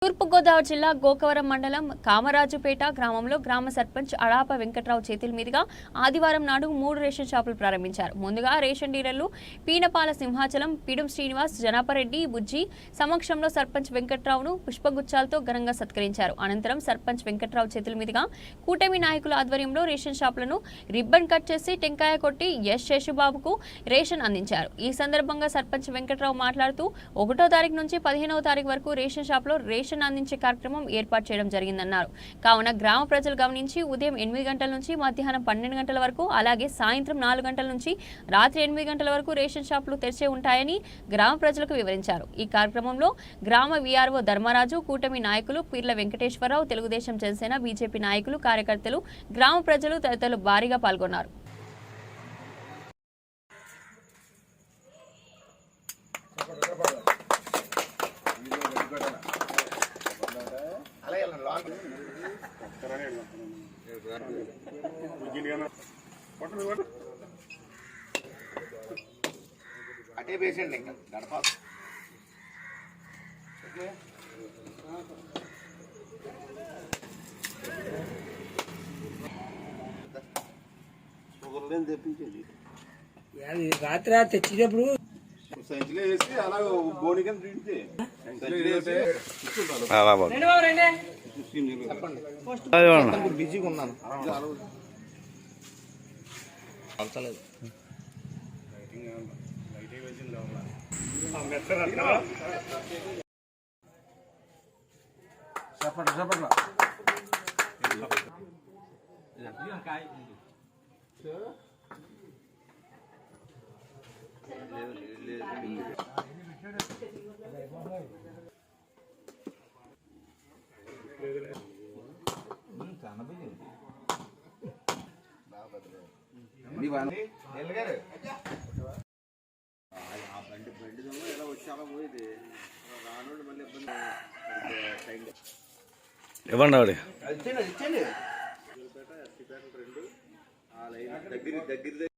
తూర్పుగోదావరి జిల్లా గోకవరం మండలం కామరాజుపేట గ్రామంలో గ్రామ సర్పంచ్ అడాప వెంకట్రావు చేతుల మీదుగా ఆదివారం నాడు 3 రేషన్ షాపులు ప్రారంభించారు. ముందుగా రేషన్ డీలర్లు పీనపాల సింహాచలం, పిడుం శ్రీనివాస్, జనాపరెడ్డి, బుజ్జి సమక్షంలో సర్పంచ్ వెంకట్రావును పుష్పగుచ్చాలతో ఘనంగా సత్కరించారు. అనంతరం సర్పంచ్ వెంకట్రావు చేతుల మీదుగా కూటమి నాయకుల ఆధ్వర్యంలో రేషన్ షాపులను రిబ్బన్ కట్ చేసి టెంకాయ కొట్టి ఎస్ శేషుబాబుకు రేషన్ అందించారు. ఈ సందర్భంగా సర్పంచ్ వెంకట్రావు మాట్లాడుతూ 1వ తారీఖు నుంచి 15వ తారీఖు వరకు రేషన్ షాపులో రేషన్ అందించే కార్యక్రమం ఏర్పాటు చేయడం జరిగిందన్నారు. కావున గ్రామ ప్రజలు గమనించి ఉదయం 8 గంటల నుంచి మధ్యాహ్నం 12 గంటల వరకు, అలాగే సాయంత్రం 4 గంటల నుంచి రాత్రి 8 గంటల వరకు రేషన్ షాపులు తెరిచే ఉంటాయని గ్రామ ప్రజలకు వివరించారు. ఈ కార్యక్రమంలో గ్రామ వీఆర్ఓ ధర్మరాజు, కూటమి నాయకులు పీర్ల వెంకటేశ్వరరావు, తెలుగుదేశం జనసేన, బీజేపీ నాయకులు, కార్యకర్తలు, గ్రామ ప్రజలు తదితరులు భారీగా పాల్గొన్నారు. అటే పేషెంట్ ఇంకా గడప తెప్పించేది రాత్రి తెచ్చినప్పుడు సంచిలో వేసి అలా బోని కింద తింటే బిజీగా ఉన్నాను. ఇవ్వండి ఆవిడ దగ్గర